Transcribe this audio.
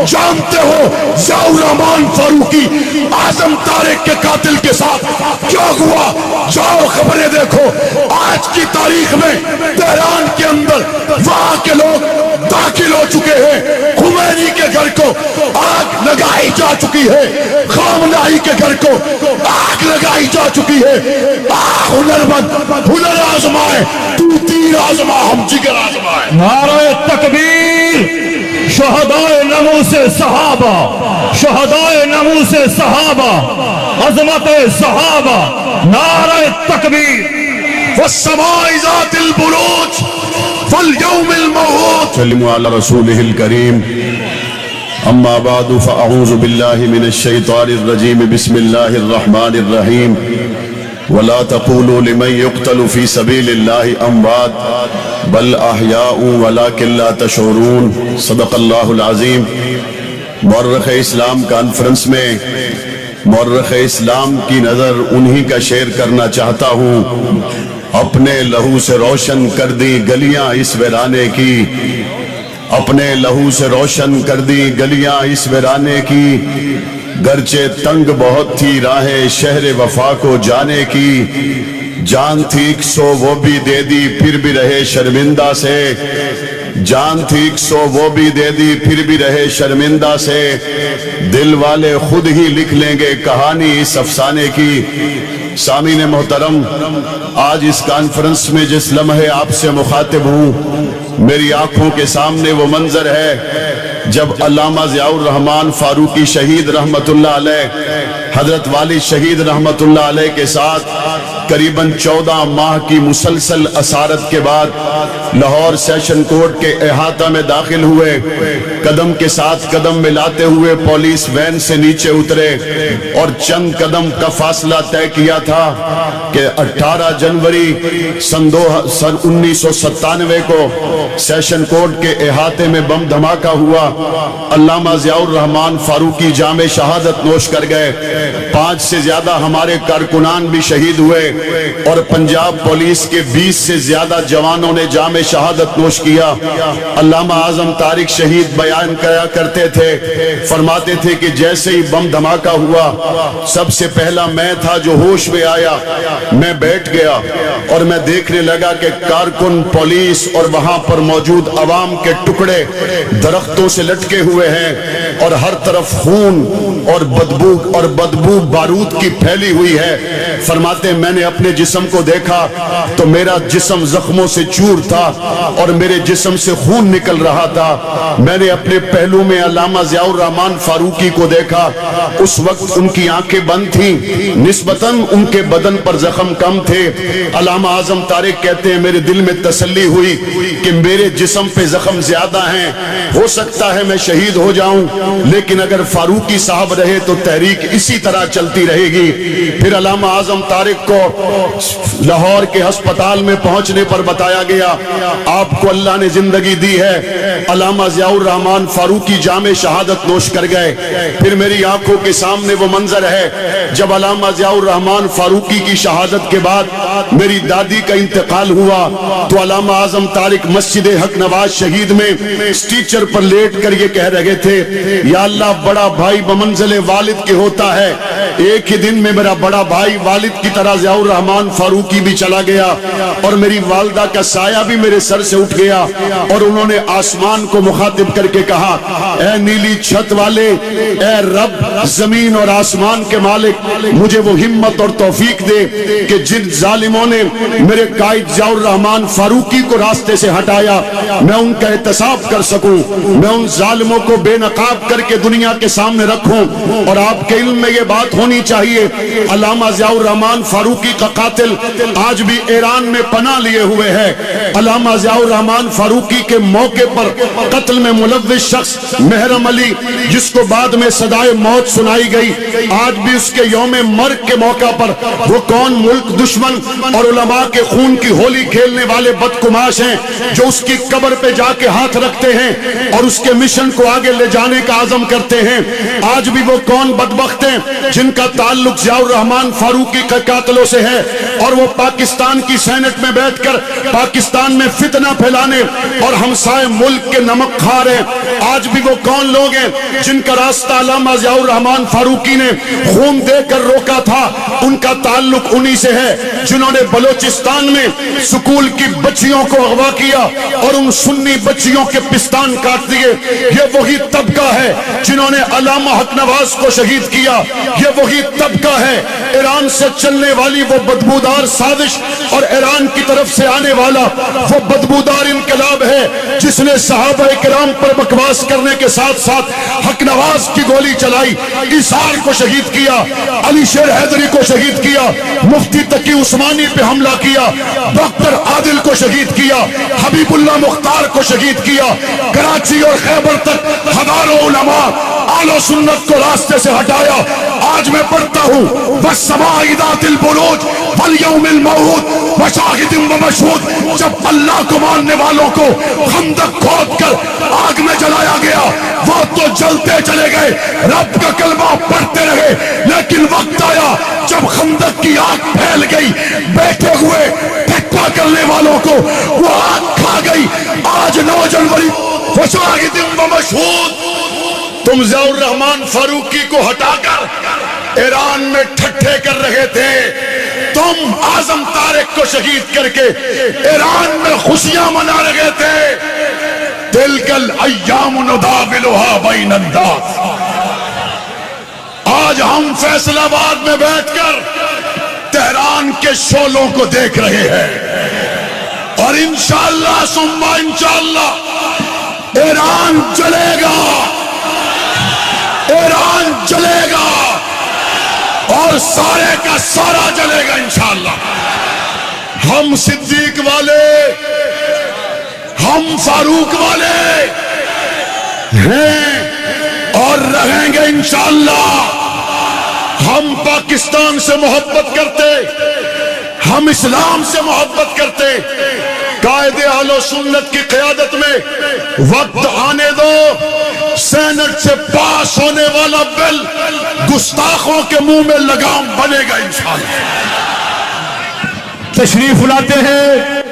جانتے ہو ضیاء الرحمان فاروقی اعظم طارق کے قاتل کے ساتھ کیا ہوا؟ جاؤ خبریں دیکھو۔ آج کی تاریخ میں تہران کے اندر وہاں کے لوگ داخل ہو چکے ہیں، خمینی کے گھر کو آگ لگائی جا چکی ہے، خامنہئی کے گھر کو آگ لگائی جا چکی ہے۔ ہنرمند ہنر آزمائے، تو تیر آزما، ہم جگر آزمائے۔ نعرہ تکبیر، شہدائے ناموس صحابہ، شہدائے ناموس صحابہ، عظمت صحابہ، نعرہ تکبیر۔ والسماء ذات البروج واليوم الموعود۔ سلموا علی رسولہ الکریم۔ اما بعد فاعوذ باللہ من الشیطان الرجیم، بسم اللہ الرحمن الرحیم۔ ولا تقولوا لمن يقتل في سبيل الله اموات بل احیاء ولكن لا تشعرون۔ صدق اللہ العظیم۔ مورخ اسلام کانفرنس میں مورخ اسلام کی نظر انہی کا شعر کرنا چاہتا ہوں۔ اپنے لہو سے روشن کر دی گلیاں اس ویرانے کی، اپنے لہو سے روشن کر دی گلیاں اس ویرانے کی، گرچہ تنگ بہت تھی راہیں شہر وفا کو جانے کی، جان تھی 100 وہ بھی دے دی پھر بھی رہے شرمندہ سے، جان تھی 100 وہ بھی دے دی پھر بھی رہے شرمندہ سے، دل والے خود ہی لکھ لیں گے کہانی اس افسانے کی۔ سامعین محترم، آج اس کانفرنس میں جس لمحے آپ سے مخاطب ہوں، میری آنکھوں کے سامنے وہ منظر ہے جب علامہ ضیاء الرحمان فاروقی شہید رحمت اللہ علیہ، حضرت والد شہید رحمت اللہ علیہ کے ساتھ قریباً 14 ماہ کی مسلسل اسارت کے بعد لاہور سیشن کورٹ کے احاطہ میں داخل ہوئے، قدم کے ساتھ قدم ملاتے ہوئے پولیس وین سے نیچے اترے اور چند قدم کا فاصلہ طے کیا تھا کہ 18 جنوری سن 1997 کو سیشن کورٹ کے احاطے میں بم دھماکہ ہوا، علامہ ضیاء الرحمان فاروقی جام شہادت نوش کر گئے، 5 سے زیادہ ہمارے کارکنان بھی شہید ہوئے اور پنجاب پولیس کے 20 سے زیادہ جوانوں نے جام شہادت نوش کیا۔ علامہ اعظم طارق شہید بیان کیا کرتے تھے، فرماتے تھے کہ جیسے ہی بم دھماکہ ہوا سب سے پہلا میں تھا جو ہوش میں آیا، میں بیٹھ گیا اور میں دیکھنے لگا کہ کارکن پولیس اور وہاں پر موجود عوام کے ٹکڑے درختوں سے لٹکے ہوئے ہیں اور ہر طرف خون اور بدبو بارود کی پھیلی ہوئی ہے۔ فرماتے میں نے اپنے جسم کو دیکھا تو میرا جسم زخموں سے چور تھا اور میرے جسم سے خون نکل رہا تھا۔ میں نے اپنے پہلو میں علامہ ضیاء الرحمان فاروقی کو دیکھا، اس وقت ان کی آنکھیں بند تھیں، نسبتاً ان کے بدن پر زخم کم تھے۔ علامہ اعظم طارق کہتے ہیں میرے دل میں تسلی ہوئی کہ میرے جسم پہ زخم زیادہ ہیں، ہو سکتا ہے میں شہید ہو جاؤں لیکن اگر فاروقی صاحب رہے تو تحریک اسی طرح چلتی رہے گی۔ پھر علامہ اعظم طارق کو لاہور کے ہسپتال میں پہنچنے پر بتایا گیا آپ کو اللہ نے زندگی دی ہے، علامہ ضیاء الرحمان فاروقی جام شہادت نوش کر گئے۔ پھر میری آنکھوں کے سامنے وہ منظر ہے جب علامہ ضیاء الرحمان فاروقی کی شہادت کے بعد میری دادی کا انتقال ہوا تو علامہ اعظم طارق مسجد حق نواز شہید میں سٹیچر پر لیٹ کر یہ کہہ رہے تھے، یا اللہ بڑا بھائی بمنزل والد کے ہوتا ہے، ایک ہی دن میں میرا بڑا بھائی والد کی طرح ضیاء الرحمان فاروقی بھی چلا گیا اور میری والدہ کا سایہ بھی میرے سر سے اٹھ گیا۔ اور انہوں نے آسمان کو مخاطب کر کے کہا، اے نیلی چھت والے، اے رب زمین اور آسمان کے مالک، مجھے وہ ہمت اور توفیق دے کہ جن ظالموں نے میرے قائد ضیاء الرحمان فاروقی کو راستے سے ہٹایا میں ان کا احتساب کر سکوں، میں ان ظالموں کو بے نقاب کر کے دنیا کے سامنے رکھوں۔ اور آپ کے علم میں یہ بات ہونی چاہیے، علامہ ضیاء الرحمان فاروقی کا قاتل آج بھی ایران میں پناہ لیے ہوئے ہے۔ علامہ ضیاء الرحمان فاروقی کے موقع پر قتل میں ملوث شخص محرم علی، جس کو بعد میں صدائے موت سنائی گئی، آج بھی اس کے یوم مرگ کے موقع پر وہ کون ملک دشمن اور علماء کے خون کی ہولی کھیلنے والے بدقماش ہیں جو اس کی قبر پہ جا کے ہاتھ رکھتے ہیں اور اس کے مشن کو آگے لے جانے کا عزم کرتے ہیں۔ آج بھی وہ کون بدبخت ہیں جن کا تعلق ضیاء الرحمان فاروقی کے قاتلوں سے ہے، اور وہ پاکستان کی سینٹ میں بیٹھ کر پاکستان میں فتنہ پھیلانے اور ہمسائے ملک کے نمک کھا رہے ہیں۔ آج بھی وہ کون لوگ ہیں جن کا راستہ علامہ ضیاء الرحمان فاروقی نے خون دے کر روکا تھا؟ ان کا تعلق انہی سے ہے جنہوں نے بلوچستان میں سکول کی بچیوں کو اغوا کیا اور ان سنی بچیوں کے پستان کاٹ دیے۔ یہ وہی طبقہ ہے جنہوں نے علامہ حق نواز کو شہید کیا۔ یہ وہی طبقہ ہے ایران سے چلنے والی وہ بدبودار سازش اور ایران کی طرف سے آنے والا وہ بدبودار انقلاب ہے جس نے صحابہ کرام پر بکواس کرنے کے ساتھ ساتھ حق نواز کی گولی چلائی، ایثار کو شہید کیا، علی شیر حیدری کو شہید کیا، مفتی تقی عثمانی پہ حملہ کیا، ڈاکٹر عادل کو شہید کیا، حبیب اللہ مختار کو شہید کیا، کراچی اور خیبر تک ہزاروں علماء اہل سنت کو راستے سے ہٹایا۔ آج میں پڑھتا ہوں وَالسَّمَاءِ ذَاتِ الْبُرُوجِ وَالْيَوْمِ الْمَوْعُودِ وَشَاهِدٍ وَمَشْهُودٍ۔ جب اللہ کو ماننے والوں کو خندق کھود کر آگ میں جلایا گیا وہ تو جلتے چلے گئے، رب کا کلمہ پڑھتے رہے، لیکن وقت آیا جب خندق کی آگ پھیل گئی، بیٹھے ہوئے ٹھٹا کرنے والوں کو وہ آگ کھا گئی۔ آج 9 جنوری وَشَاهِدٍ وَمَشْهُودٍ تم ضیاء الرحمان فاروقی کو ہٹا کر ایران میں ٹھٹھے کر رہے تھے، تم اعظم طارق کو شہید کر کے ایران میں خوشیاں منا رہے تھے۔ تلک الایام نداولها بین الناس۔ آج ہم فیصل آباد میں بیٹھ کر تہران کے شعلوں کو دیکھ رہے ہیں، اور انشاءاللہ ثم انشاءاللہ ایران جلے گا، ایران جلے گا، اور سارے کا سارا جلے گا انشاءاللہ۔ ہم صدیق والے، ہم فاروق والے ہیں اور رہیں گے انشاءاللہ۔ ہم پاکستان سے محبت کرتے، ہم اسلام سے محبت کرتے۔ قائد اہل سنت کی قیادت میں وقت آنے دو، سینٹ سے پاس ہونے والا بل گستاخوں کے منہ میں لگام بنے گا انشاءاللہ۔ تشریف لاتے ہیں